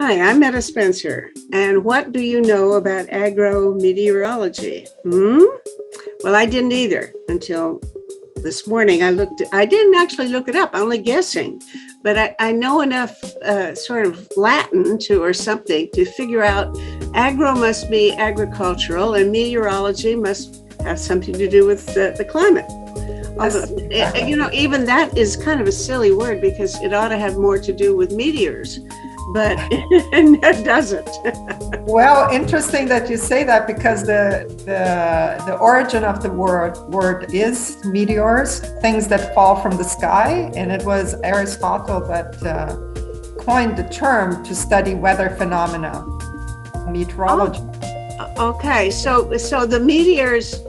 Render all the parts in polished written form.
Hi, I'm Meta Spencer, and what do you know about agrometeorology? Well, I didn't either until this morning. I didn't actually look it up, only guessing, but I know enough sort of Latin or something to figure out agro must be agricultural and meteorology must have something to do with the climate. Although, even that is kind of a silly word because it ought to have more to do with meteors, but it doesn't. Well, interesting that you say that because the origin of the word is meteors, things that fall from the sky, and it was Aristotle that coined the term to study weather phenomena, meteorology. Okay, so the meteors.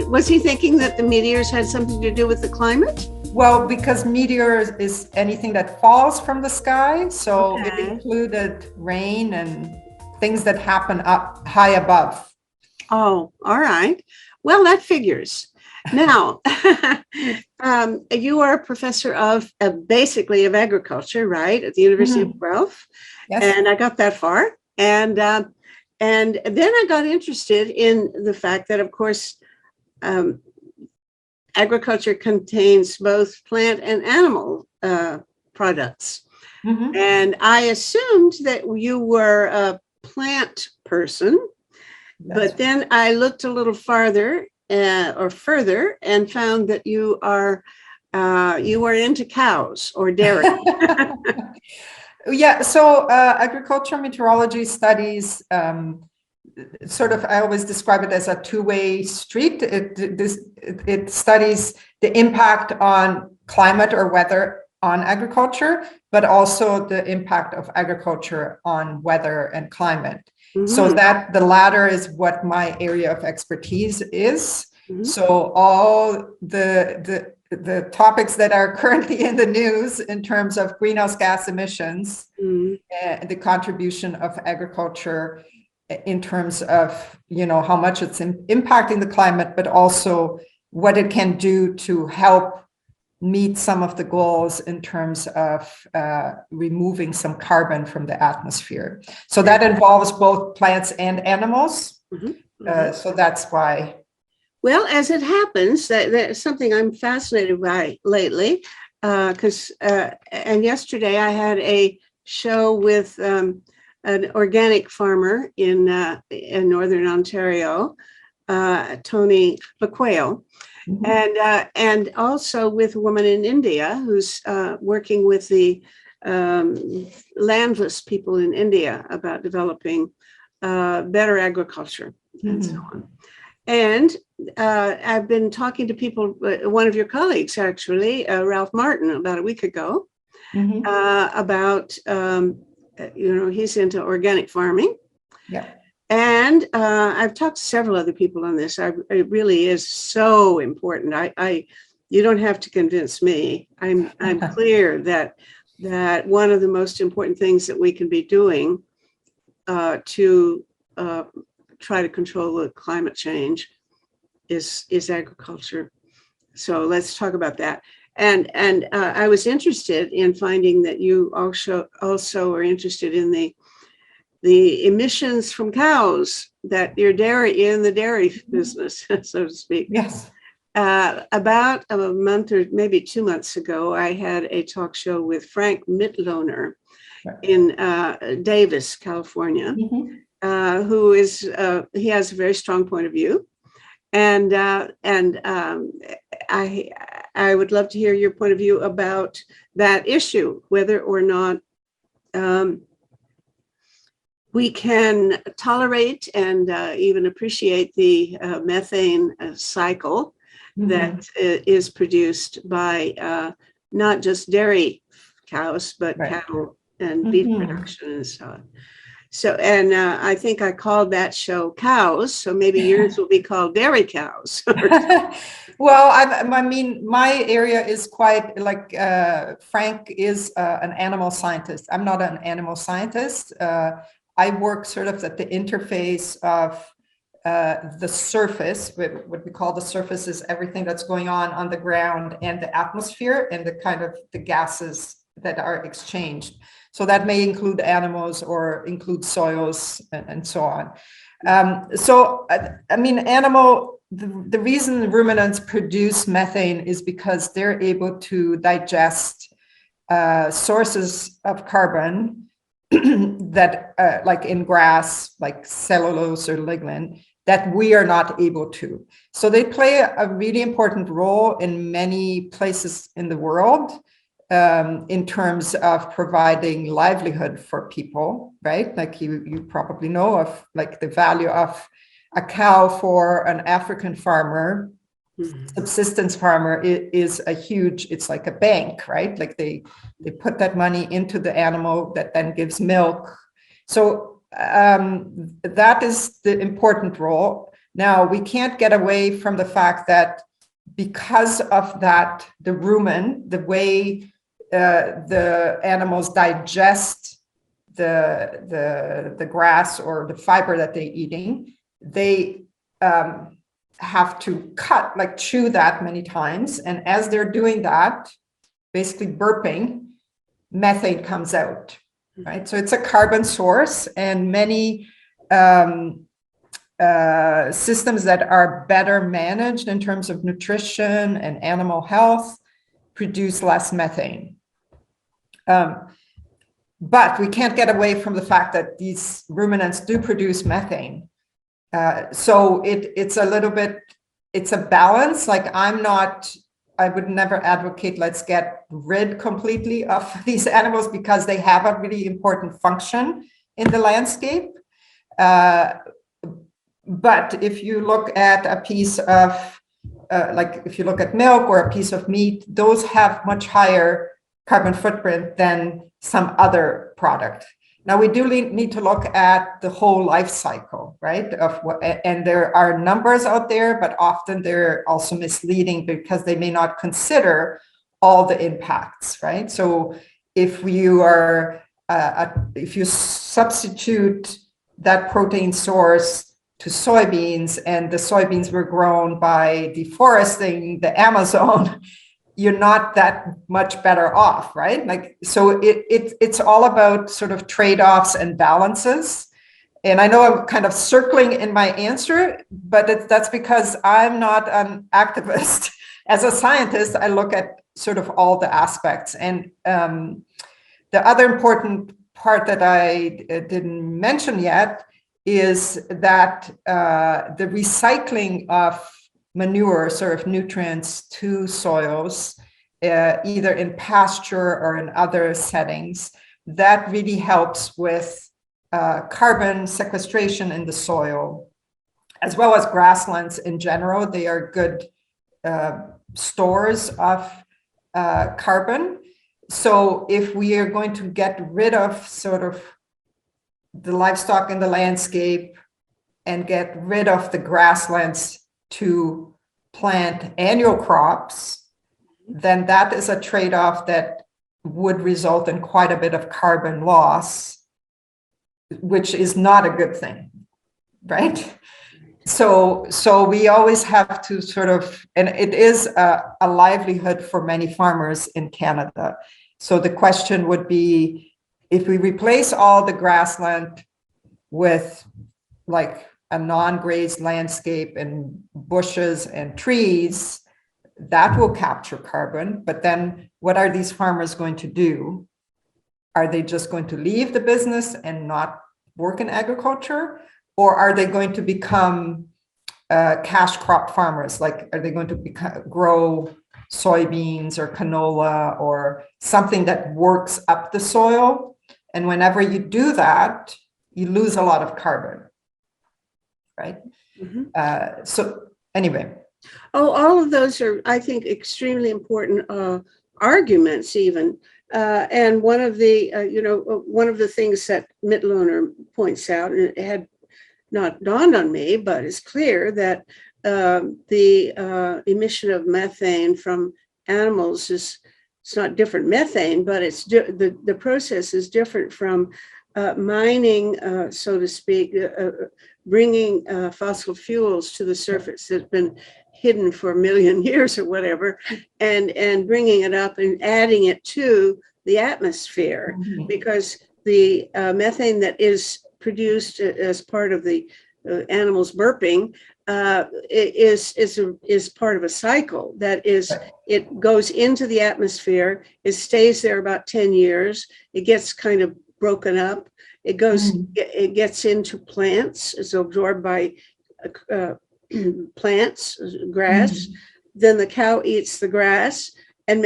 Was he thinking that the meteors had something to do with the climate? Well, because meteors is anything that falls from the sky, so it included rain and things that happen up high above. Oh, all right. Well, that figures. Now, you are a professor of basically of agriculture, right, at the University of Guelph. Yes. And I got that far, and then I got interested in the fact that, of course, agriculture contains both plant and animal products. And I assumed that you were a plant person, but then I looked a little farther or further and found that you are into cows or dairy. Yeah, so agriculture meteorology studies sort of, I always describe it as a two-way street. It studies the impact on climate or weather on agriculture, but also the impact of agriculture on weather and climate. So that the latter is what my area of expertise is. So all the topics that are currently in the news in terms of greenhouse gas emissions, the contribution of agriculture in terms of, how much it's impacting the climate, but also what it can do to help meet some of the goals in terms of removing some carbon from the atmosphere. So that involves both plants and animals. So that's why. Well, as it happens, that's something I'm fascinated by lately, because and yesterday I had a show with an organic farmer in northern Ontario, Tony McQuail, and also with a woman in India who's working with the landless people in India about developing better agriculture and so on. And I've been talking to people, one of your colleagues, actually, Ralph Martin, about a week ago, about, he's into organic farming. Yeah. And I've talked to several other people on this. It really is so important. You don't have to convince me. I'm clear that one of the most important things that we can be doing to try to control the climate change is agriculture. So let's talk about that. And I was interested in finding that you also are interested in the emissions from cows, that you're in the dairy business, so to speak. Yes. About a month or maybe 2 months ago, I had a talk show with Frank Mitloehner in Davis, California. Who is he has a very strong point of view, and I would love to hear your point of view about that issue, whether or not we can tolerate and even appreciate the methane cycle that is produced by not just dairy cows, but cattle and beef production and so on. So, and I think I called that show Cows, so maybe yours will be called Dairy Cows. Well, I mean, my area is quite like Frank is an animal scientist. I'm not an animal scientist. I work sort of at the interface of the surface. What we call the surface is everything that's going on the ground and the atmosphere and the kind of the gases that are exchanged. So that may include animals or include soils and so on. The reason ruminants produce methane is because they're able to digest sources of carbon that, like in grass, like cellulose or lignin, that we are not able to. So they play a really important role in many places in the world in terms of providing livelihood for people, right? Like you probably know of like the value of a cow for an African farmer, subsistence farmer is a huge, it's like a bank, right? Like they put that money into the animal that then gives milk. So that is the important role. Now, we can't get away from the fact that because of that, the rumen, the way the animals digest the grass or the fiber that they're eating, they have to chew that many times. And as they're doing that, basically burping, methane comes out, right? So it's a carbon source, and many systems that are better managed in terms of nutrition and animal health produce less methane. But we can't get away from the fact that these ruminants do produce methane. So it's a little bit, it's a balance. Like I would never advocate let's get rid completely of these animals because they have a really important function in the landscape. But if you look at a piece of, if you look at milk or a piece of meat, those have much higher carbon footprint than some other product. Now, we do need to look at the whole life cycle, right? And there are numbers out there, but often they're also misleading because they may not consider all the impacts, right? So if you substitute that protein source to soybeans and the soybeans were grown by deforesting the Amazon, you're not that much better off, right? Like, so it's all about sort of trade-offs and balances. And I know I'm kind of circling in my answer, but that's because I'm not an activist. As a scientist, I look at sort of all the aspects. And the other important part that I didn't mention yet is that the recycling of manure, sort of nutrients to soils, either in pasture or in other settings, that really helps with carbon sequestration in the soil, as well as grasslands in general. They are good stores of carbon. So if we are going to get rid of sort of the livestock in the landscape and get rid of the grasslands to plant annual crops, then that is a trade-off that would result in quite a bit of carbon loss, which is not a good thing, right? So we always have to sort of, and it is a livelihood for many farmers in Canada. So the question would be, if we replace all the grassland with like a non-grazed landscape and bushes and trees, that will capture carbon. But then what are these farmers going to do? Are they just going to leave the business and not work in agriculture? Or are they going to become cash crop farmers? Like, are they going to grow soybeans or canola or something that works up the soil? And whenever you do that, you lose a lot of carbon. Right. Mm-hmm. So anyway. Oh, all of those are, I think, extremely important arguments even. And one of the things that Mitloehner points out, and it had not dawned on me, but it's clear that the emission of methane from animals it's not different methane, but it's the process is different from mining, so to speak, bringing fossil fuels to the surface that's been hidden for a million years or whatever, and bringing it up and adding it to the atmosphere, Mhm. because the methane that is produced as part of the animals burping is part of a cycle. That is, Right. it goes into the atmosphere, it stays there about 10 years, it gets kind of broken up, Mhm. it gets into plants, it's absorbed by uh, plants, grass. Mhm. Then the cow eats the grass and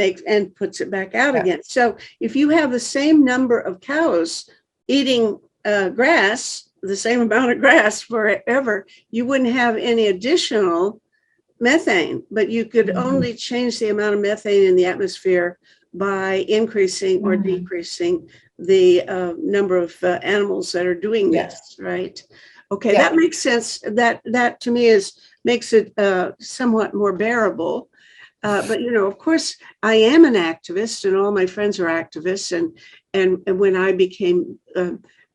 puts it back out Yeah. again. So if you have the same number of cows eating grass, the same amount of grass forever, you wouldn't have any additional methane, but you could Mhm. only change the amount of methane in the atmosphere by increasing or Mhm. decreasing the number of animals that are doing Yeah. this, right? Okay, that Yeah. makes sense. That to me makes it somewhat more bearable. But of course, I am an activist, and all my friends are activists. And when I became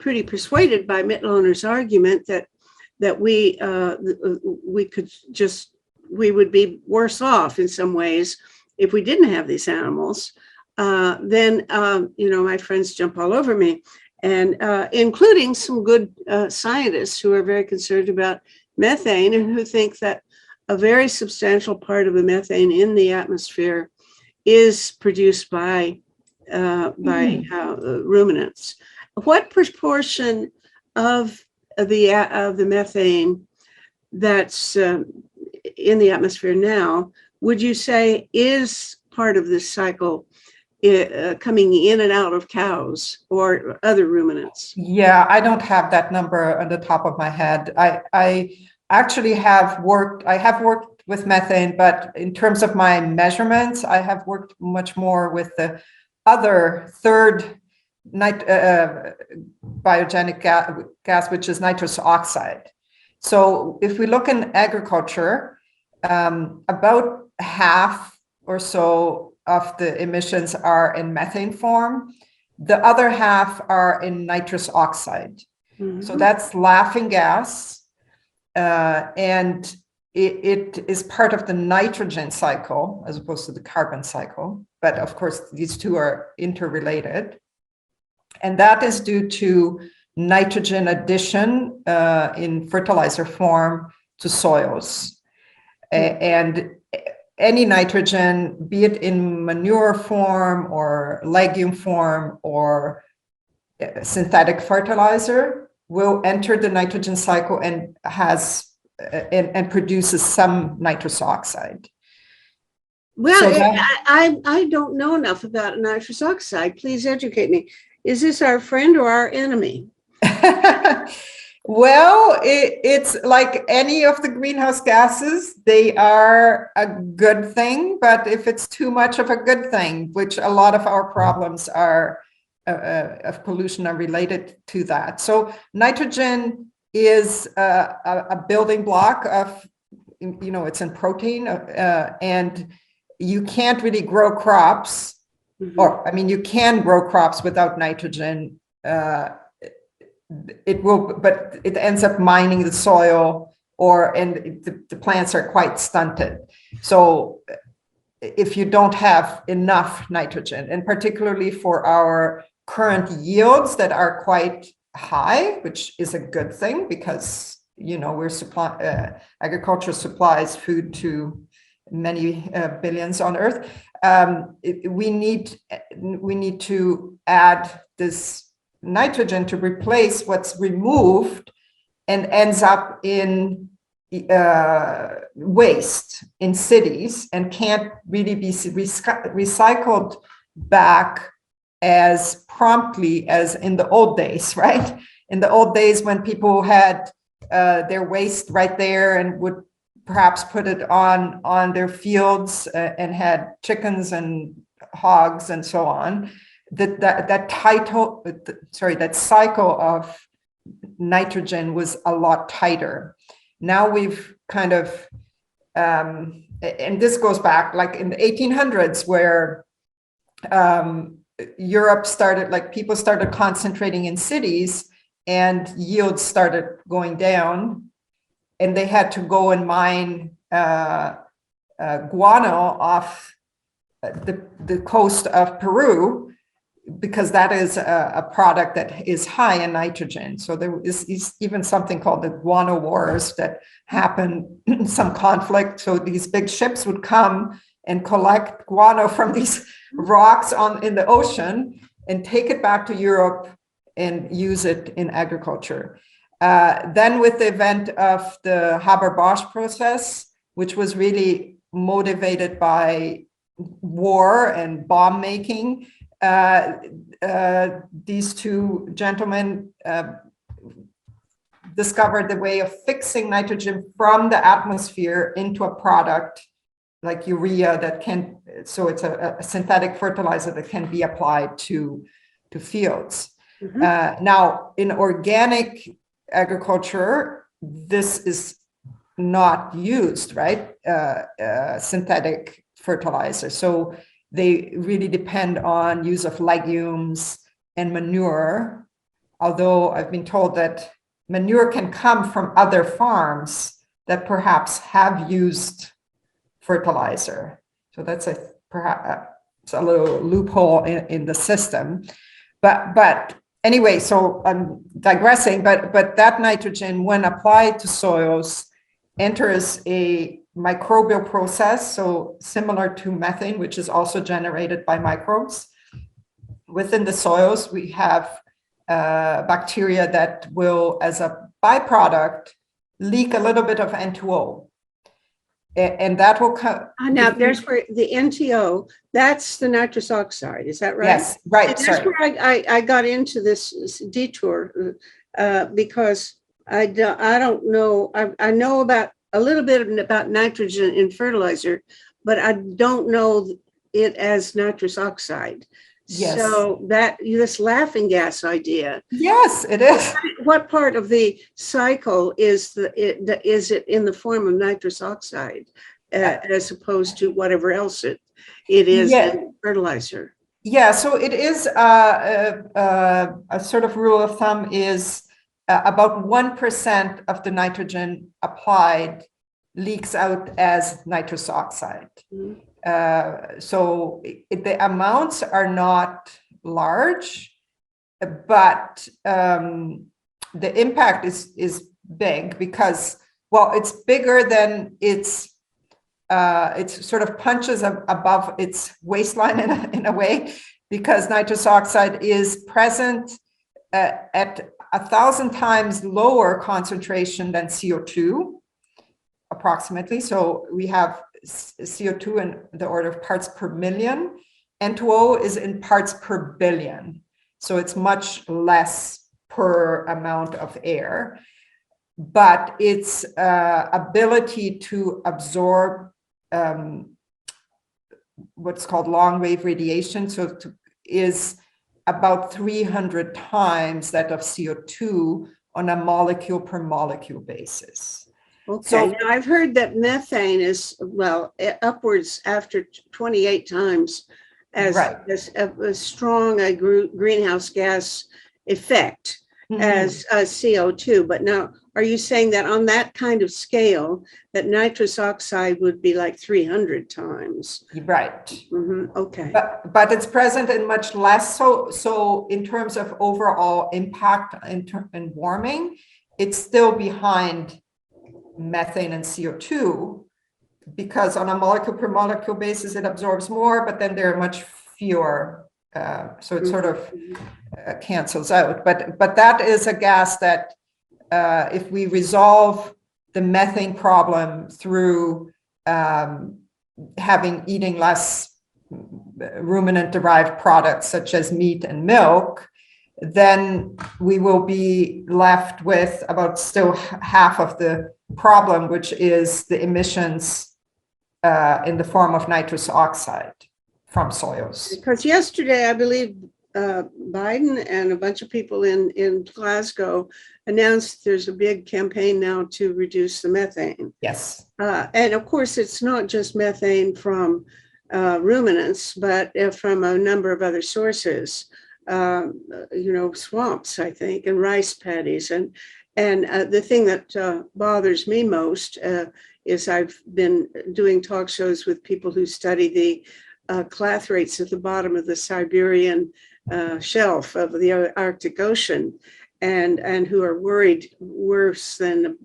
pretty persuaded by Mittlohner's argument that we would be worse off in some ways if we didn't have these animals, then my friends jump all over me, and including some good scientists who are very concerned about methane and who think that a very substantial part of the methane in the atmosphere is produced by ruminants. What proportion of the methane that's in the atmosphere now would you say is part of this cycle coming in and out of cows or other ruminants? Yeah, I don't have that number on the top of my head. I actually I have worked with methane, but in terms of my measurements, I have worked much more with the other third biogenic gas, which is nitrous oxide. So if we look in agriculture, about half or so of the emissions are in methane form. The other half are in nitrous oxide. Mm-hmm. So that's laughing gas. And it is part of the nitrogen cycle as opposed to the carbon cycle. But of course, these two are interrelated. And that is due to nitrogen addition in fertilizer form to soils. Mm-hmm. And any nitrogen, be it in manure form or legume form or synthetic fertilizer, will enter the nitrogen cycle and and produces some nitrous oxide. Well, So I don't know enough about nitrous oxide. Please educate me. Is this our friend or our enemy? Well, it's like any of the greenhouse gases, they are a good thing, but if it's too much of a good thing, which a lot of our problems are of pollution are related to that. So nitrogen is a building block of, it's in protein, and you can't really grow crops, mm-hmm. or I mean, you can grow crops without nitrogen. But it ends up mining the soil, and the plants are quite stunted. So if you don't have enough nitrogen, and particularly for our current yields that are quite high, which is a good thing because agriculture supplies food to many billions on Earth. We need to add this nitrogen to replace what's removed and ends up in waste in cities and can't really be recycled back as promptly as in the old days, right? In the old days when people had their waste right there and would perhaps put it on their fields and had chickens and hogs and so on. That cycle of nitrogen was a lot tighter. Now we've kind of, and this goes back like in the 1800s where Europe started, like people started concentrating in cities and yields started going down, and they had to go and mine guano off the coast of Peru. because that is a product that is high in nitrogen. So there is even something called the Guano Wars that happened, some conflict. So these big ships would come and collect guano from these rocks in the ocean and take it back to Europe and use it in agriculture. Then with the event of the Haber-Bosch process, which was really motivated by war and bomb making, these two gentlemen discovered the way of fixing nitrogen from the atmosphere into a product like urea that can, so it's a synthetic fertilizer that can be applied to fields. Now, in organic agriculture, this is not used, right? Synthetic fertilizer. So they really depend on use of legumes and manure, although I've been told that manure can come from other farms that perhaps have used fertilizer. So that's perhaps a little loophole in the system. But anyway, so I'm digressing, but that nitrogen, when applied to soils, enters a microbial process, so similar to methane, which is also generated by microbes. Within the soils, we have bacteria that will, as a byproduct, leak a little bit of N2O. And that will come. Now, there's where the NTO, that's the nitrous oxide, is that right? Yes, right. And that's where I got into this detour because I don't know. I know about a little bit about nitrogen in fertilizer, but I don't know it as nitrous oxide. Yes. So this laughing gas idea. Yes, it is. What part of the cycle is it in the form of nitrous oxide as opposed to whatever else it is in fertilizer? Yeah, so it is a sort of rule of thumb is about 1% of the nitrogen applied leaks out as nitrous oxide. Mm-hmm. So the amounts are not large, but the impact is big because, well, it's bigger than it sort of punches above its waistline in a way, because nitrous oxide is present at 1,000 times lower concentration than CO2, approximately. So we have CO2 in the order of parts per million. N2O is in parts per billion. So it's much less per amount of air. But its ability to absorb what's called long wave radiation is about 300 times that of CO2 on a molecule per molecule basis. Okay, so now I've heard that methane is, well, upwards after 28 times as a strong greenhouse gas effect as CO2. But now, are you saying that on that kind of scale, that nitrous oxide would be like 300 times? Right. Mm-hmm. Okay. But it's present in much less. So in terms of overall impact in warming, it's still behind methane and CO2, because on a molecule per molecule basis, it absorbs more, but then there are much fewer. So it sort of cancels out. But that is a gas that if we resolve the methane problem through eating less ruminant derived products such as meat and milk, then we will be left with about still half of the problem, which is the emissions in the form of nitrous oxide from soils. Because yesterday, I believe Biden and a bunch of people in Glasgow announced there's a big campaign now to reduce the methane. Yes. And of course, it's not just methane from ruminants, but from a number of other sources. Swamps, I think, and rice paddies. And the thing that bothers me most is I've been doing talk shows with people who study the clathorates at the bottom of the Siberian shelf of the Arctic Ocean, and who are worried worse than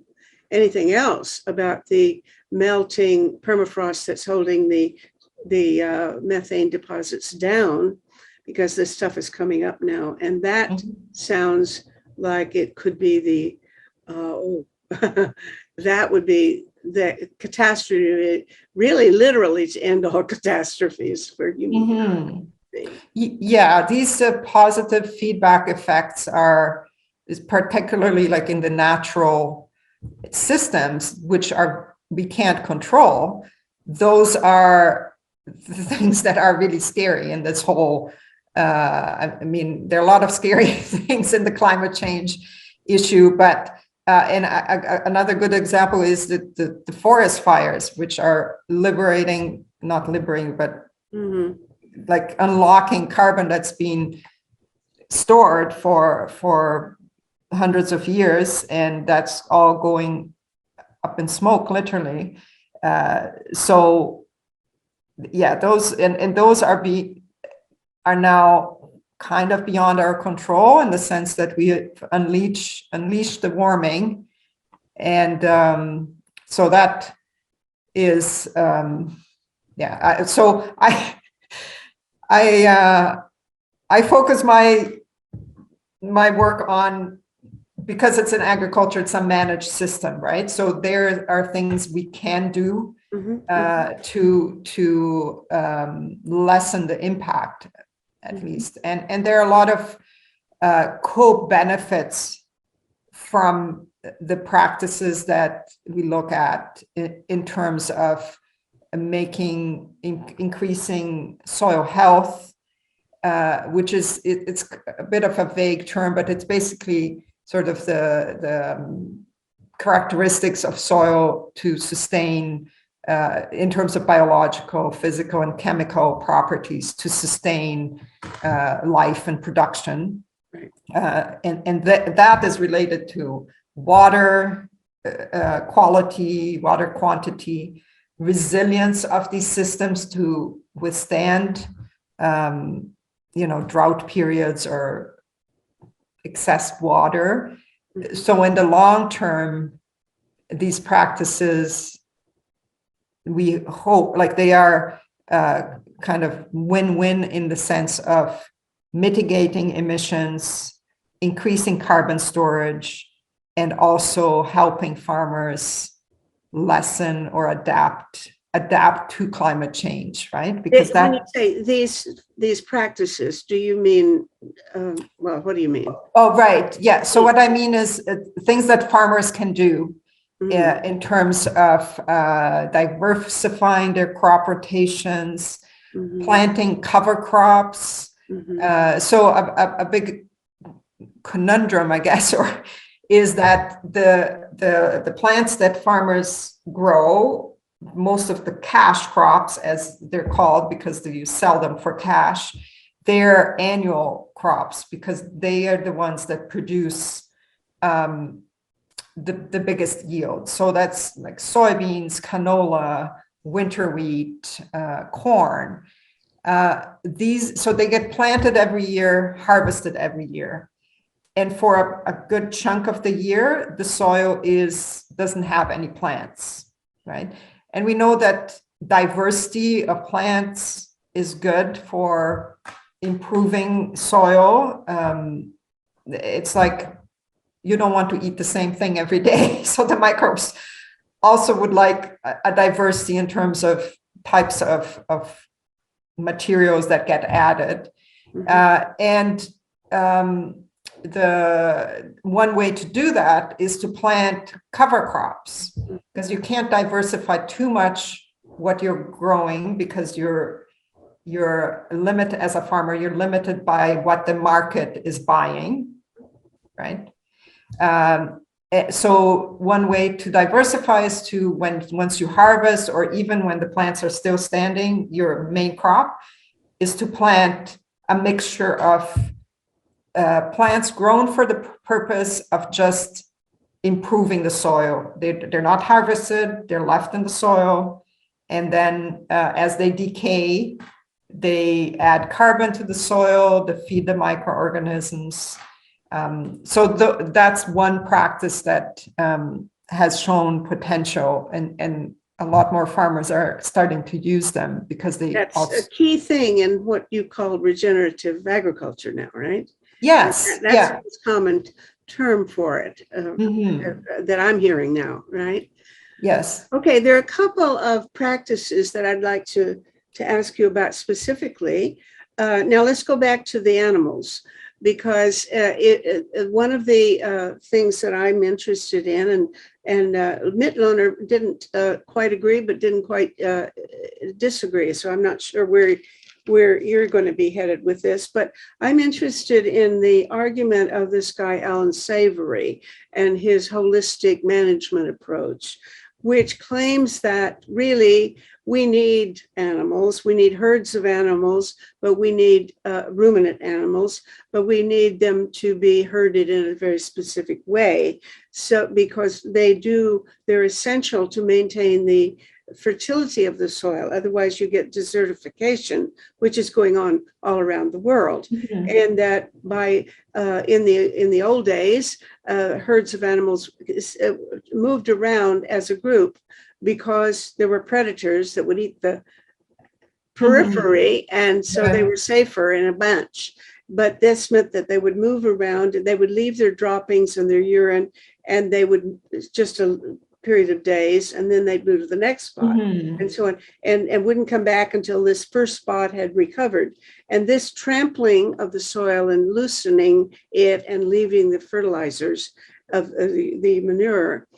anything else about the melting permafrost that's holding the methane deposits down, because this stuff is coming up now. And that sounds like it could be that would be the catastrophe, really literally to end all catastrophes for humanity. Yeah, these positive feedback effects is particularly like in the natural systems, which we can't control. Those are the things that are really scary in this whole, I mean, there are a lot of scary things in the climate change issue, but another good example is the forest fires, which are not liberating, but like unlocking carbon that's been stored for hundreds of years, and that's all going up in smoke, literally. So yeah, those are now kind of beyond our control, in the sense that we unleash the warming, and so that is so I focus my work on, because it's in agriculture, it's a managed system, right? So there are things we can do to lessen the impact, at least. And there are a lot of co-benefits from the practices that we look at in terms of increasing soil health, which it's a bit of a vague term, but it's basically sort of the characteristics of soil to sustain, in terms of biological, physical, and chemical properties, to sustain life and production. Right. And that is related to water quality, water quantity, resilience of these systems to withstand, drought periods or excess water. So in the long term, these practices, we hope, like, they are kind of win-win, in the sense of mitigating emissions, increasing carbon storage, and also helping farmers lessen or adapt to climate change, right? Because when you say these practices, do you mean, well, what do you mean? Oh, right. Yeah. So what I mean is things that farmers can do in terms of diversifying their crop rotations, planting cover crops. So a big conundrum, I guess, is that the plants that farmers grow, most of the cash crops, as they're called, because you sell them for cash, they're annual crops, because they are the ones that produce the biggest yield. So that's like soybeans, canola, winter wheat, corn. So they get planted every year, harvested every year. And for a good chunk of the year, the soil doesn't have any plants, right? And we know that diversity of plants is good for improving soil. It's like you don't want to eat the same thing every day. So the microbes also would like a diversity in terms of types of materials that get added. The one way to do that is to plant cover crops, because you can't diversify too much what you're growing, because you're limited as a farmer. You're limited by what the market is buying, right? So one way to diversify is to, once you harvest, or even when the plants are still standing, your main crop is to plant a mixture of plants grown for the purpose of just improving the soil. They're not harvested, they're left in the soil. And then as they decay, they add carbon to the soil, they feed the microorganisms. So that's one practice that has shown potential, and a lot more farmers are starting to use them because they That's also. a key thing in what you call regenerative agriculture now, right? Yes, That's yeah. the most common term for it that I'm hearing now, right? Yes. Okay, there are a couple of practices that I'd like to ask you about specifically. Now let's go back to the animals, because one of the things that I'm interested in, and Mitloner didn't quite agree, but didn't quite disagree. So I'm not sure where you're going to be headed with this, but I'm interested in the argument of this guy, Alan Savory, and his holistic management approach, which claims that really we need animals, we need herds of animals, but we need ruminant animals, but we need them to be herded in a very specific way. So because they're essential to maintain the fertility of the soil. Otherwise you get desertification, which is going on all around the world. And that by in the old days, herds of animals moved around as a group because there were predators that would eat the periphery, and so they were safer in a bunch. But this meant that they would move around, and they would leave their droppings and their urine, and they would just a period of days, and then they'd move to the next spot, and so on, and wouldn't come back until this first spot had recovered. And this trampling of the soil and loosening it and leaving the fertilizers of the manure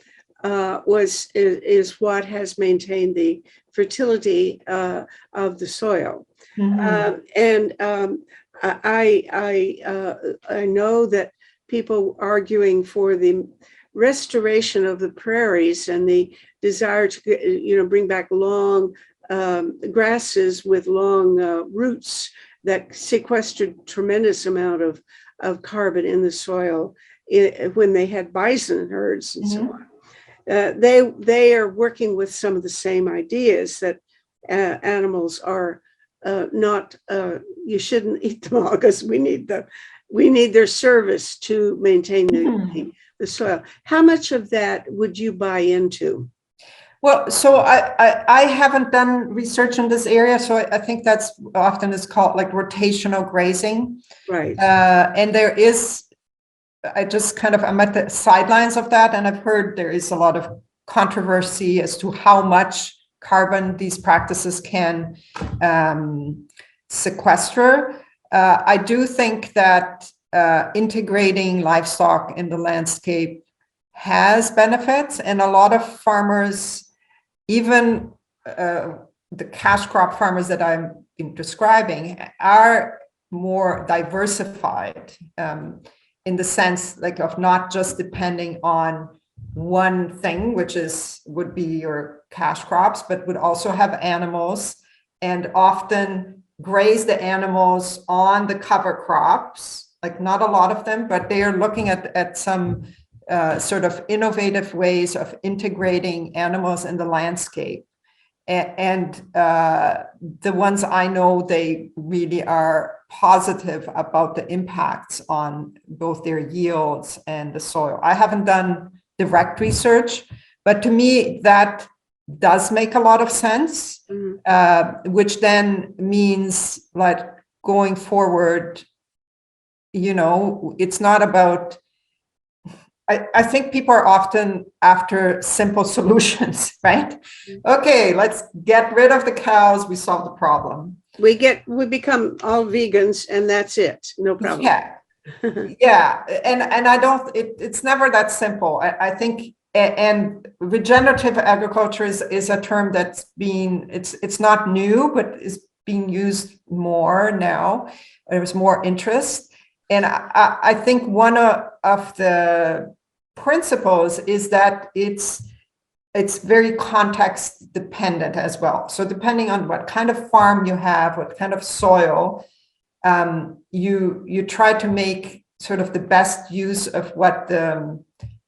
is what has maintained the fertility of the soil. I know that people arguing for the restoration of the prairies and the desire to bring back long grasses with long roots that sequestered tremendous amount of carbon in the soil when they had bison herds and so on. They are working with some of the same ideas, that animals are not, you shouldn't eat them all, because we need their service to maintain the soil. How much of that would you buy into? Well, so I haven't done research in this area, so I think that's often is called like rotational grazing. Right. And there is, I'm at the sidelines of that, and I've heard there is a lot of controversy as to how much carbon these practices can sequester. I do think that integrating livestock in the landscape has benefits, and a lot of farmers, even the cash crop farmers that I'm describing, are more diversified in the sense like of not just depending on one thing, which would be your cash crops, but would also have animals, and often graze the animals on the cover crops, like not a lot of them, but they are looking at some sort of innovative ways of integrating animals in the landscape. And the ones I know, they really are positive about the impacts on both their yields and the soil. I haven't done direct research, but to me, that does make a lot of sense, which then means like going forward, it's not about, I think people are often after simple solutions, right? Okay, let's get rid of the cows. We solve the problem. We become all vegans, and that's it. No problem. Yeah, yeah, and I don't. It's never that simple. I think, and regenerative agriculture is a term that's been. It's not new, but is being used more now. There's more interest. And I think one of the principles is that it's very context dependent as well. So depending on what kind of farm you have, what kind of soil, you try to make sort of the best use of what the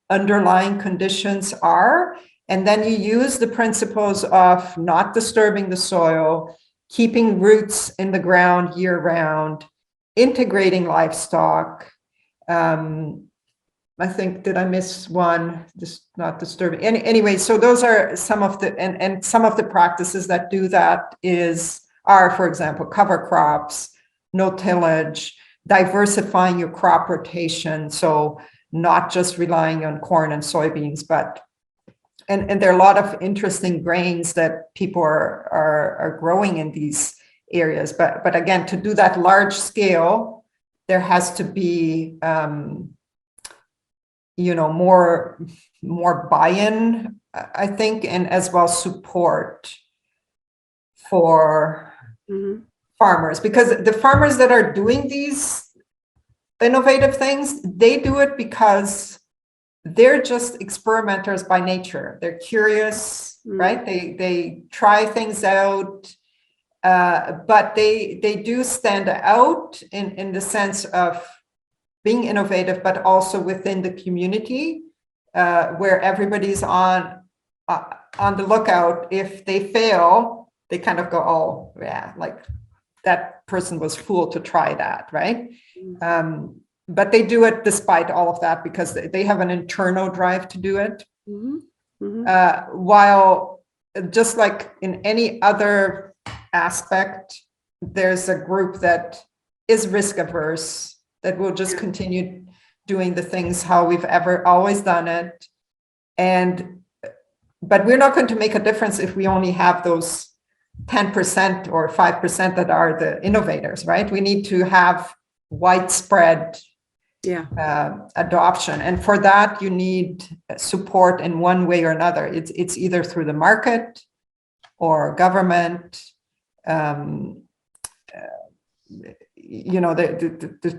underlying conditions are. And then you use the principles of not disturbing the soil, keeping roots in the ground year round, integrating livestock. I think, did I miss one? Just not disturbing. Anyway, so those are some of the, and some of the practices that do that are, for example, cover crops, no tillage, diversifying your crop rotation. So not just relying on corn and soybeans, but, and there are a lot of interesting grains that people are growing in these areas. But again, to do that large scale, there has to be, more buy-in, I think, and as well support for farmers, because the farmers that are doing these innovative things, they do it because they're just experimenters by nature. They're curious, right? They try things out, but they do stand out in the sense of being innovative, but also within the community, where everybody's on the lookout. If they fail, they kind of go, oh yeah, like that person was fooled to try that, right? But they do it despite all of that because they have an internal drive to do it. While just like in any other aspect, there's a group that is risk averse, that will just continue doing the things how we've always done it. But we're not going to make a difference if we only have those 10% or 5% that are the innovators, right? We need to have widespread adoption. And for that, you need support in one way or another. It's either through the market or government. The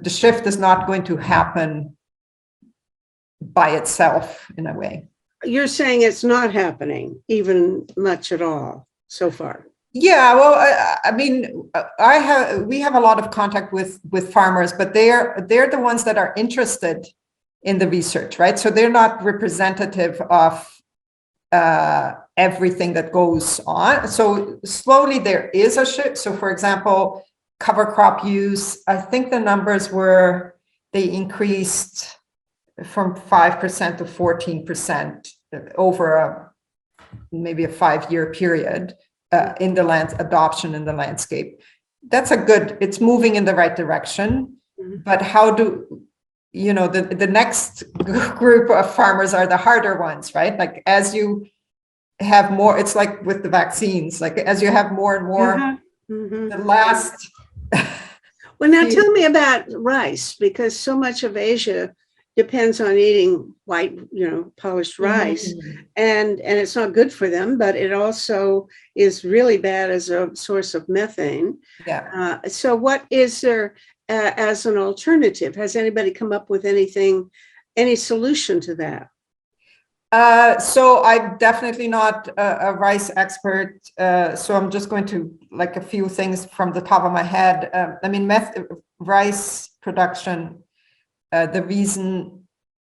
shift is not going to happen by itself in a way. You're saying it's not happening even much at all so far. Yeah, well, I mean, we have a lot of contact with farmers, but they're the ones that are interested in the research, right? So they're not representative of everything that goes on. So slowly there is a shift. So for example, cover crop use, I think the numbers were, they increased from 5% to 14% over maybe a 5-year period in the land adoption in the landscape. That's it's moving in the right direction. But how do, the next group of farmers are the harder ones, right? Like as you have more, it's like with the vaccines, like as you have more and more, the last. Well, now tell me about rice, because so much of Asia depends on eating white, polished rice, and it's not good for them, but it also is really bad as a source of methane. Yeah. So what is there as an alternative? Has anybody come up with any solution to that? So I'm definitely not a rice expert. So I'm just going to like a few things from the top of my head. I mean, rice production, the reason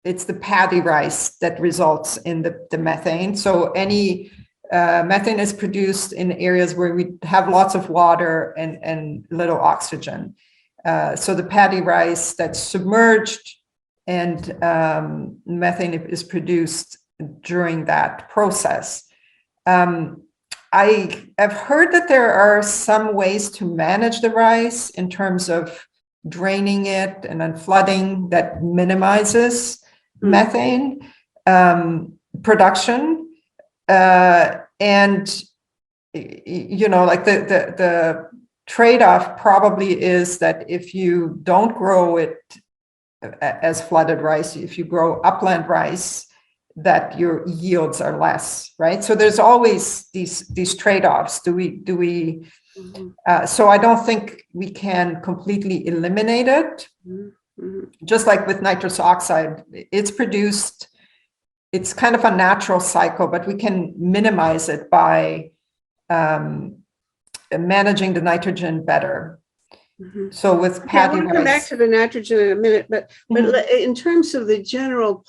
it's the paddy rice that results in the methane. So any methane is produced in areas where we have lots of water and little oxygen. So the paddy rice that's submerged and methane is produced during that process. I have heard that there are some ways to manage the rice in terms of draining it and then flooding that minimizes methane production. And, like the trade-off probably is that if you don't grow it as flooded rice, if you grow upland rice, that your yields are less, right? So there's always these trade-offs. Do we? So I don't think we can completely eliminate it. Just like with nitrous oxide, it's produced. It's kind of a natural cycle, but we can minimize it by managing the nitrogen better. So with paddy rice, we'll come back to the nitrogen in a minute, but in terms of the general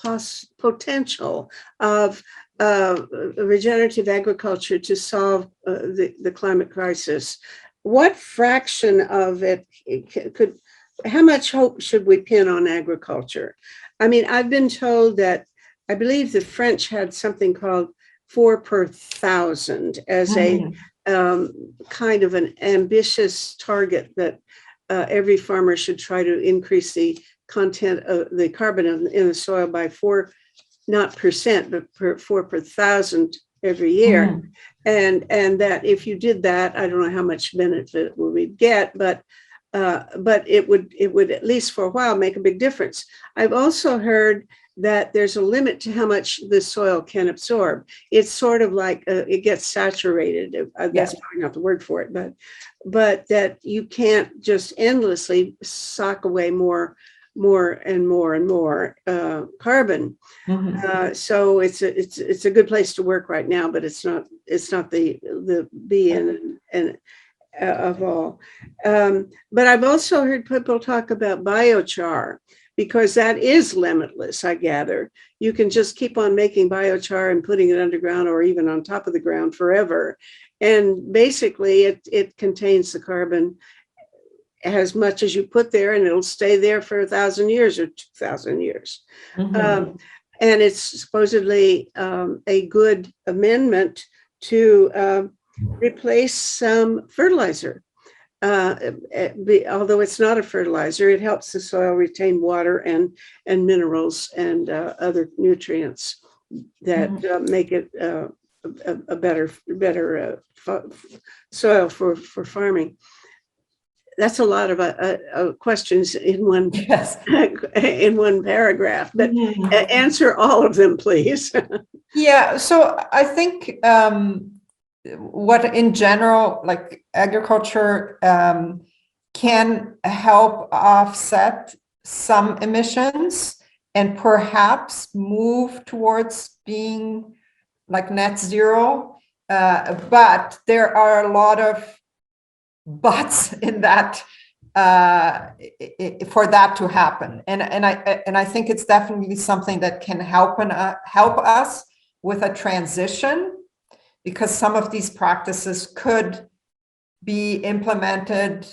potential of regenerative agriculture to solve the climate crisis, what fraction of it could, how much hope should we pin on agriculture? I mean, I've been told that, I believe the French had something called 4 per 1,000 as a kind of an ambitious target that every farmer should try to increase the content of the carbon in the soil by 4, not percent, but 4 per 1,000 every year. And that if you did that, I don't know how much benefit we'd get, but it would at least for a while make a big difference. I've also heard that there's a limit to how much the soil can absorb. It's sort of like it gets saturated. That's probably not the word for it, but that you can't just endlessly sock away more and more carbon. So it's a good place to work right now, but it's not the be and of all. But I've also heard people talk about biochar, because that is limitless, I gather. You can just keep on making biochar and putting it underground or even on top of the ground forever. And basically it contains the carbon as much as you put there, and it'll stay there for 1,000 years or 2,000 years. And it's supposedly a good amendment to replace some fertilizer. Although it's not a fertilizer, it helps the soil retain water and minerals and other nutrients that make it a better soil for farming. That's a lot of questions in one in one paragraph, but answer all of them, please. Yeah, so I think what in general, like agriculture can help offset some emissions and perhaps move towards being like net zero. But there are a lot of buts in that for that to happen. And I think it's definitely something that can help us with a transition, because some of these practices could be implemented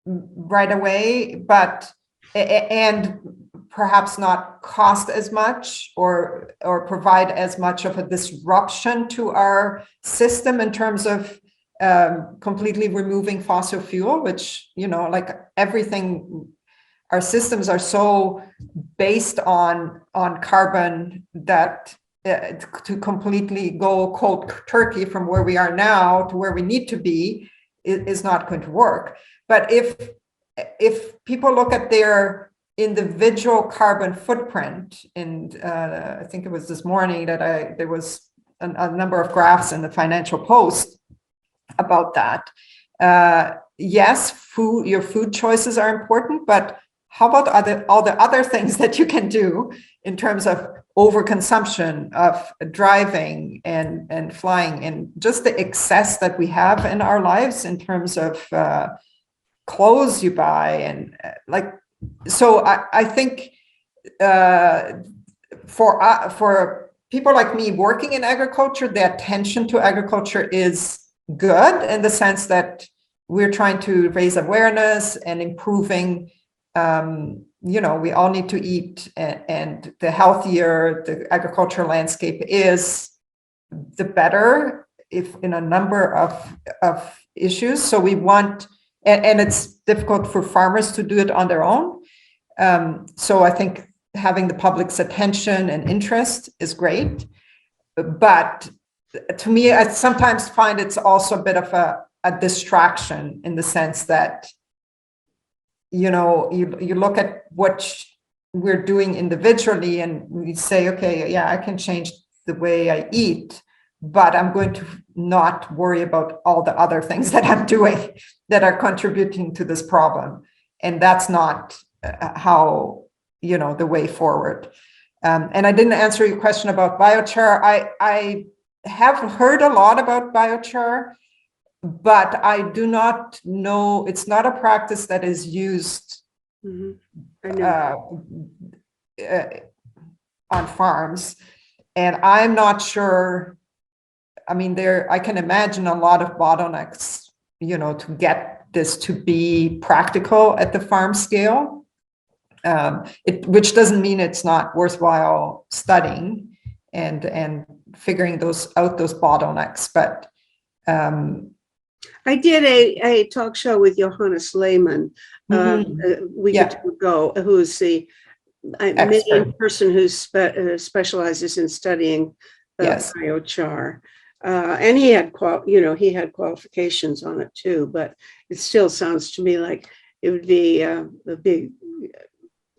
right away, but and perhaps not cost as much or provide as much of a disruption to our system in terms of completely removing fossil fuel, which, like everything, our systems are so based on carbon that to completely go cold turkey from where we are now to where we need to be is not going to work. But if people look at their individual carbon footprint, and I think it was this morning that there was a number of graphs in the Financial Post about that. Yes, your food choices are important, but how about all the other things that you can do in terms of overconsumption of driving and flying, and just the excess that we have in our lives in terms of clothes you buy, and so I think for people like me working in agriculture, the attention to agriculture is good in the sense that we're trying to raise awareness and improving. We all need to eat, and the healthier the agricultural landscape is, the better, if in a number of issues. So we want, and it's difficult for farmers to do it on their own. So I think having the public's attention and interest is great. But to me, I sometimes find it's also a bit of a distraction, in the sense that you look at what we're doing individually and we say, okay, yeah, I can change the way I eat, but I'm going to not worry about all the other things that I'm doing that are contributing to this problem. And that's not how, the way forward. And I didn't answer your question about biochar. I have heard a lot about biochar, but I do not know, it's not a practice that is used on farms. And I'm not sure, I mean, I can imagine a lot of bottlenecks to get this to be practical at the farm scale, which doesn't mean it's not worthwhile studying and figuring those bottlenecks. But I did a talk show with Johannes Lehmann a week or two ago, who's the main person who specializes in studying biochar. And he had qualifications on it too, but it still sounds to me like it would be a big,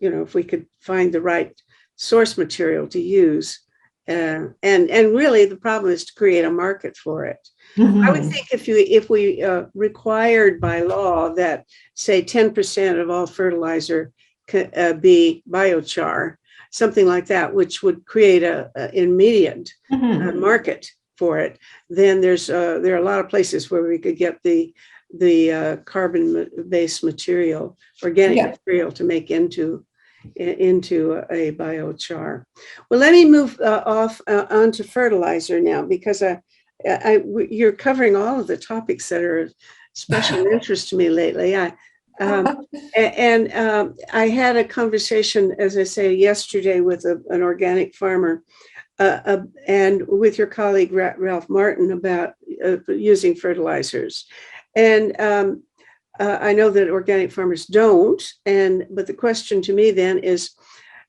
if we could find the right source material to use. And really the problem is to create a market for it. I would think if we required by law that, say, 10% of all fertilizer be biochar, something like that, which would create an immediate market for it, then there are a lot of places where we could get the carbon-based material, organic material, to make into a biochar. Well, let me move onto fertilizer now, because you're covering all of the topics that are of special interest to me lately. I had a conversation, as I say, yesterday with an organic farmer and with your colleague Ralph Martin about using fertilizers. And I know that organic farmers don't. But the question to me then is,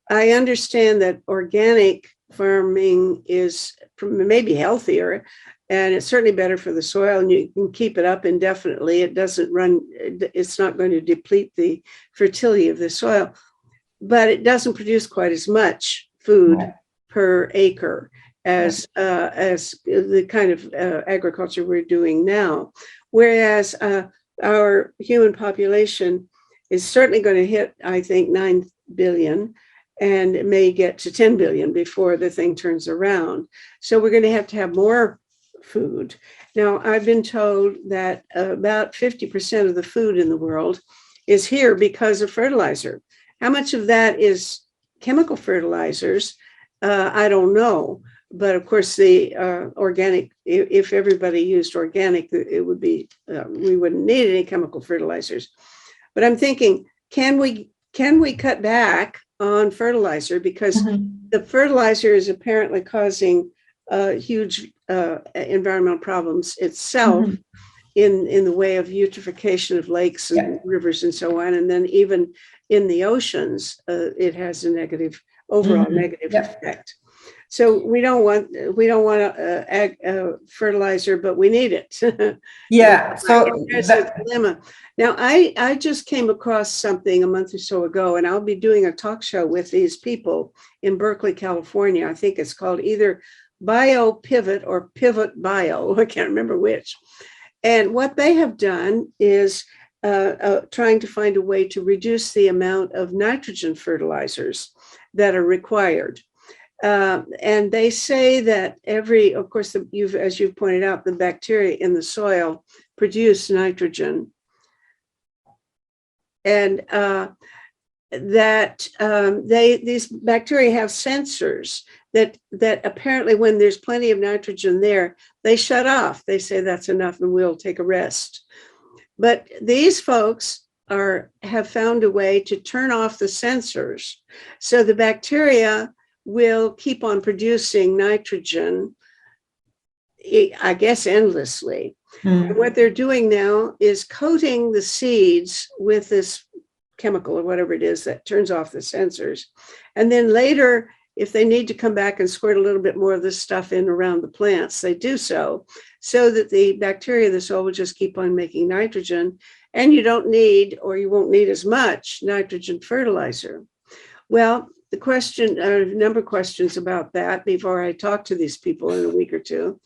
I understand that organic farming is maybe healthier, and it's certainly better for the soil, and you can keep it up indefinitely. It's not going to deplete the fertility of the soil, but it doesn't produce quite as much food per acre as the kind of agriculture we're doing now. Whereas our human population is certainly going to hit, I think, 9 billion, and it may get to 10 billion before the thing turns around. So we're going to have more food. Now, I've been told that about 50% of the food in the world is here because of fertilizer. How much of that is chemical fertilizers? I don't know. But of course, the organic, if everybody used organic, it would be, we wouldn't need any chemical fertilizers. But I'm thinking, can we cut back on fertilizer? Because the fertilizer is apparently causing huge environmental problems itself in the way of eutrophication of lakes and rivers and so on. And then even in the oceans, it has a overall negative effect. So we don't want a fertilizer, but we need it. So there's a dilemma. Now, I just came across something a month or so ago, and I'll be doing a talk show with these people in Berkeley, California. I think it's called either Bio Pivot or Pivot Bio. I can't remember which. And what they have done is trying to find a way to reduce the amount of nitrogen fertilizers that are required. And they say that of course, as you've pointed out, the bacteria in the soil produce nitrogen, and these bacteria have sensors that apparently, when there's plenty of nitrogen there, they shut off. They say that's enough, and we'll take a rest. But these folks have found a way to turn off the sensors, so the bacteria will keep on producing nitrogen, I guess, endlessly. And what they're doing now is coating the seeds with this chemical or whatever it is that turns off the sensors. And then later, if they need to come back and squirt a little bit more of this stuff in around the plants, they do so that the bacteria of the soil will just keep on making nitrogen, and you won't need as much nitrogen fertilizer. Well, the question, a number of questions about that before I talk to these people in a week or two.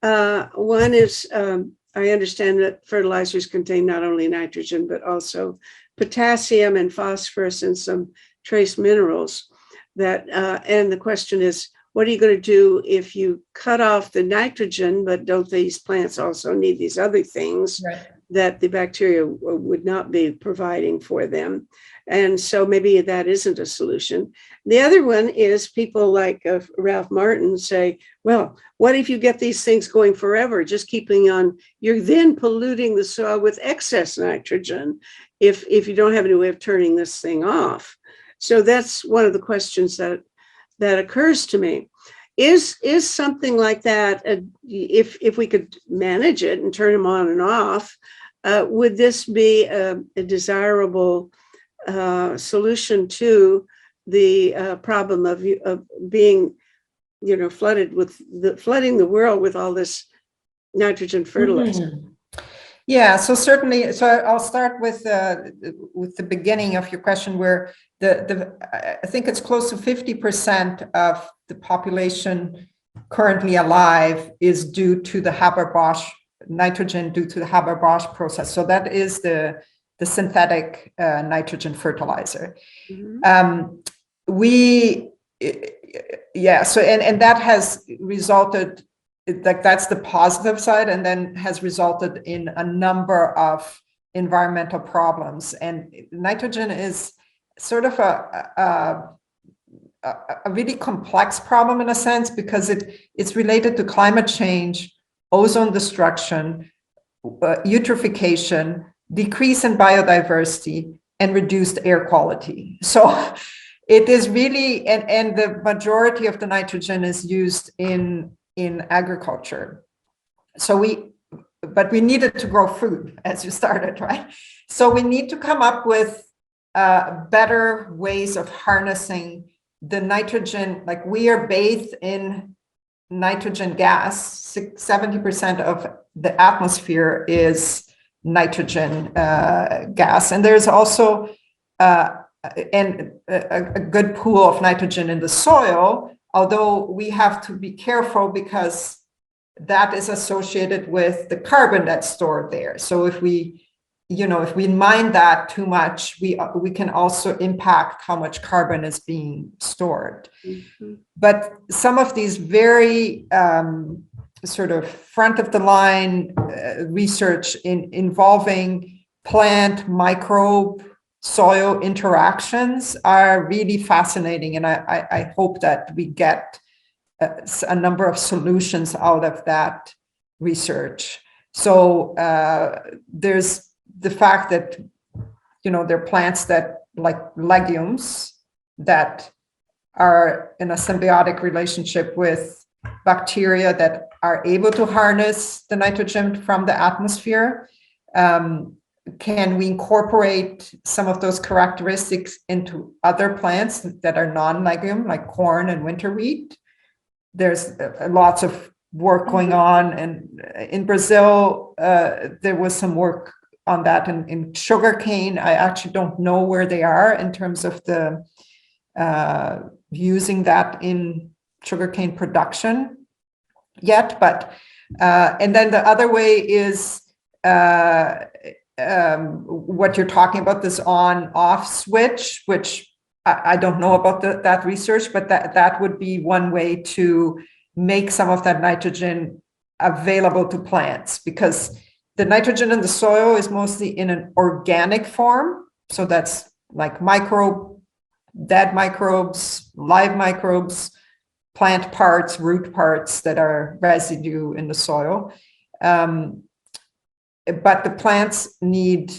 One is, I understand that fertilizers contain not only nitrogen, but also potassium and phosphorus and some trace minerals. And the question is, what are you going to do if you cut off the nitrogen, but don't these plants also need these other things? Right. that the bacteria would not be providing for them. And so maybe that isn't a solution. The other one is people like Ralph Martin say, well, what if you get these things going forever, just keeping on, you're then polluting the soil with excess nitrogen if you don't have any way of turning this thing off. So that's one of the questions that occurs to me. Is something like that, if we could manage it and turn them on and off, would this be a desirable solution to the problem of being, flooded with flooding the world with all this nitrogen fertilizer? Mm-hmm. Yeah, so certainly. So I'll start with the beginning of your question, where I think it's close to 50% of the population currently alive is due to the Haber-Bosch nitrogen, due to the Haber-Bosch process. So that is the synthetic nitrogen fertilizer. Mm-hmm. So and that has resulted, like, that's the positive side, and then has resulted in a number of environmental problems. And nitrogen is sort of a really complex problem in a sense, because it's related to climate change, ozone destruction, eutrophication, decrease in biodiversity, and reduced air quality. So it is really, and the majority of the nitrogen is used in agriculture. But we needed to grow food, as you started, right? So we need to come up with better ways of harnessing the nitrogen. Like, we are bathed in nitrogen gas. 70% of the atmosphere is nitrogen gas. And there's also a good pool of nitrogen in the soil, although we have to be careful because that is associated with the carbon that's stored there. So if we mine that too much, we can also impact how much carbon is being stored. Mm-hmm. But some of these very sort of front of the line research involving plant microbe soil interactions are really fascinating, and I hope that we get a number of solutions out of that research. So there's the fact that there are plants that, like legumes, that are in a symbiotic relationship with bacteria that are able to harness the nitrogen from the atmosphere. Can we incorporate some of those characteristics into other plants that are non-legume, like corn and winter wheat? There's lots of work going on, and in Brazil, there was some work on that in sugarcane. I actually don't know where they are in terms of the using that in sugarcane production yet, but and then the other way is what you're talking about, this on-off switch, which I don't know about that research, but that would be one way to make some of that nitrogen available to plants, because the nitrogen in the soil is mostly in an organic form. So that's like dead microbes, live microbes, plant parts, root parts that are residue in the soil. But the plants need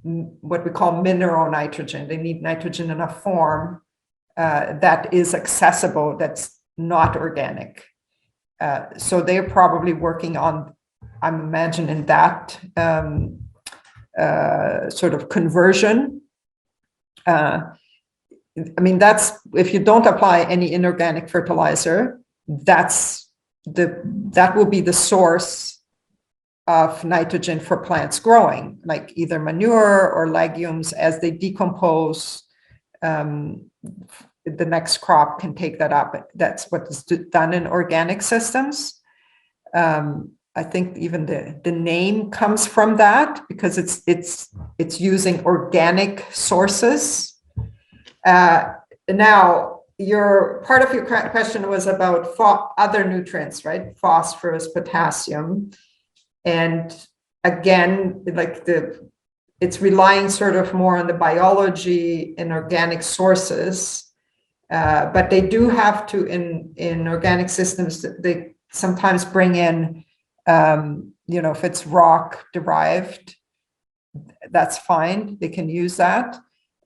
what we call mineral nitrogen. They need nitrogen in a form that is accessible, that's not organic. So they're probably working on, I'm imagining, that sort of conversion. That's, if you don't apply any inorganic fertilizer, that will be the source of nitrogen for plants growing, like either manure or legumes. As they decompose, the next crop can take that up. That's what is done in organic systems. I think even the name comes from that, because it's using organic sources. Now, part of your question was about other nutrients, right? Phosphorus, potassium, and again, like it's relying sort of more on the biology and organic sources, but they do have to, in organic systems, they sometimes bring in, if it's rock derived, that's fine. They can use that.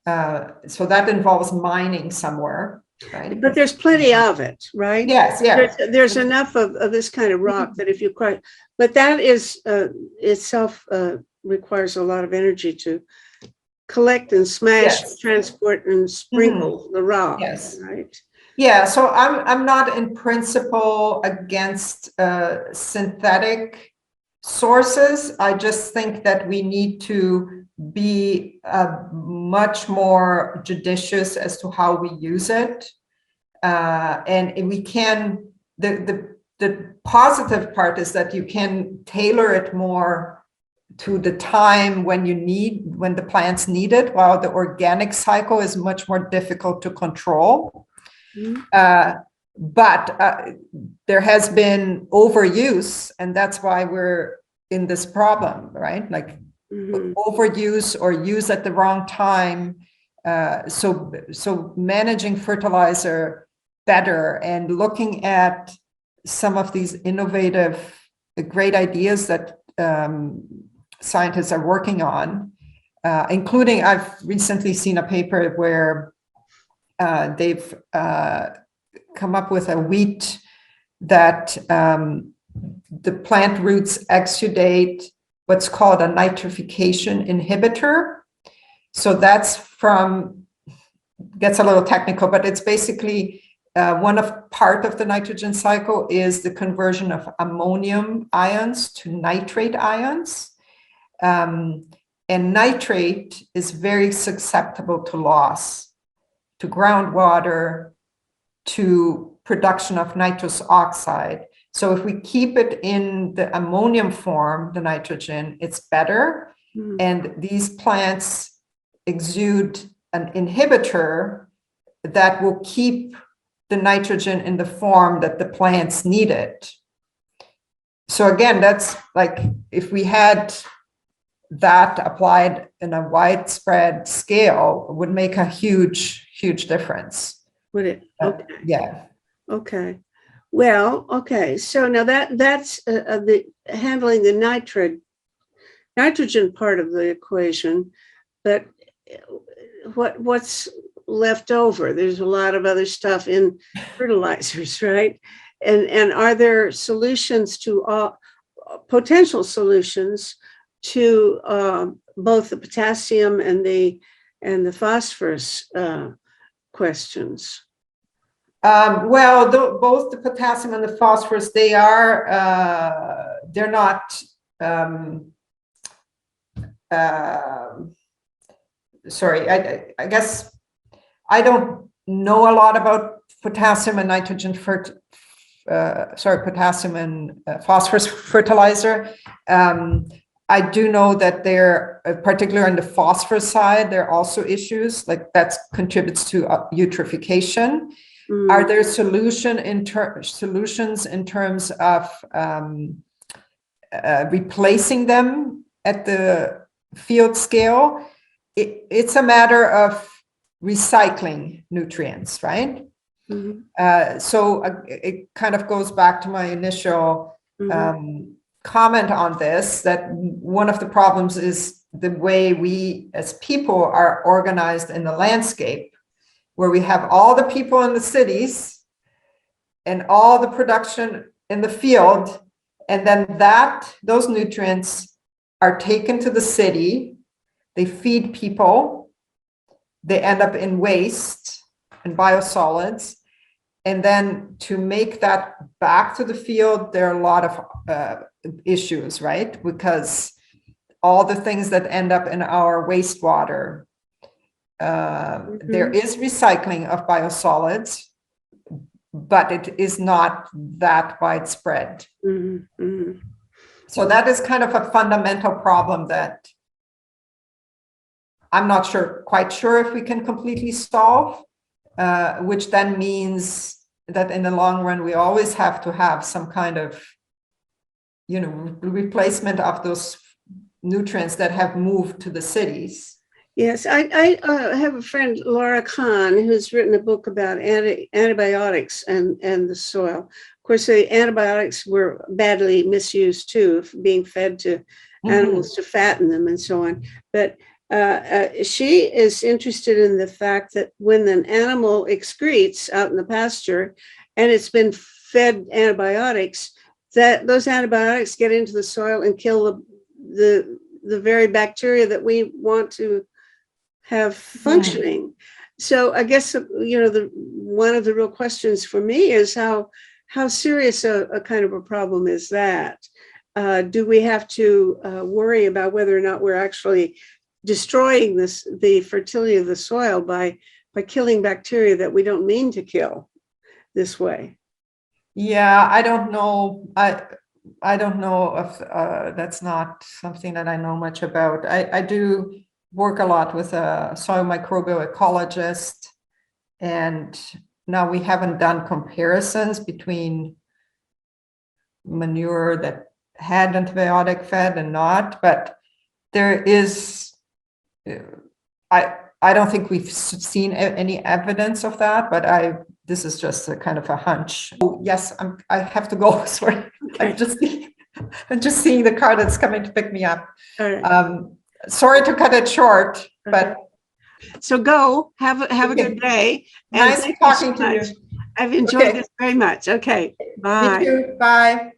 So that involves mining somewhere, right? But there's plenty of it, right? Yes, yeah. There's enough of this kind of rock that if you quite, but that is itself requires a lot of energy to collect and smash, Yes. transport and sprinkle the rock, Yes. right? Yeah, so I'm not in principle against synthetic sources. I just think that we need to be much more judicious as to how we use it. And we can, the positive part is that you can tailor it more to the time when the plants need it, while the organic cycle is much more difficult to control. But there has been overuse, and that's why we're in this problem, right? Like overuse or use at the wrong time. So managing fertilizer better and looking at some of these innovative, great ideas that scientists are working on, including I've recently seen a paper where they've come up with a wheat that the plant roots exudate what's called a nitrification inhibitor. So that's gets a little technical, but it's basically part of the nitrogen cycle is the conversion of ammonium ions to nitrate ions. And nitrate is very susceptible to loss, to groundwater, to production of nitrous oxide. So if we keep it in the ammonium form, the nitrogen, it's better. And these plants exude an inhibitor that will keep the nitrogen in the form that the plants need it. So again, that's like if we had that applied in a widespread scale, it would make a huge, huge difference. Would it? Okay. Yeah. Okay. Well, okay. So now that's the handling the nitrogen part of the equation, but what's left over? There's a lot of other stuff in fertilizers, right? And are there solutions to potential solutions to both the potassium and the phosphorus questions? Well, both the potassium and the phosphorus, they're not, sorry, I guess I don't know a lot about potassium and nitrogen potassium and phosphorus fertilizer. I do know that there, particularly on the phosphorus side, there are also issues like that contributes to eutrophication. Are there solutions in terms of replacing them at the field scale? It's a matter of recycling nutrients, right? So it kind of goes back to my initial comment on this, that one of the problems is the way we as people are organized in the landscape, where we have all the people in the cities and all the production in the field, and then those nutrients are taken to the city, they feed people, they end up in waste and biosolids, and then to make that back to the field, there are a lot of issues, right? Because all the things that end up in our wastewater, there is recycling of biosolids, but it is not that widespread. So that is kind of a fundamental problem that I'm not quite sure if we can completely solve, which then means that in the long run, we always have to have some kind of, replacement of those nutrients that have moved to the cities. Yes, I have a friend, Laura Kahn, who's written a book about antibiotics and the soil. Of course, the antibiotics were badly misused too, being fed to animals to fatten them and so on. But she is interested in the fact that when an animal excretes out in the pasture and it's been fed antibiotics, that those antibiotics get into the soil and kill the very bacteria that we want to have functioning. So I guess, one of the real questions for me is how serious a kind of a problem is that? Do we have to worry about whether or not we're actually destroying the fertility of the soil by killing bacteria that we don't mean to kill this way? Yeah, I don't know. I don't know if that's not something that I know much about. I do work a lot with a soil microbial ecologist, and now we haven't done comparisons between manure that had antibiotic fed and not, but there is, I don't think we've seen any evidence of that, but this is just a kind of a hunch. Oh, yes, I have to go. Sorry, Okay. I'm just seeing the car that's coming to pick me up. All right. Sorry to cut it short, but so go have a good day. Nice talking to you. I've enjoyed this very much. Okay, bye. Me too. Bye.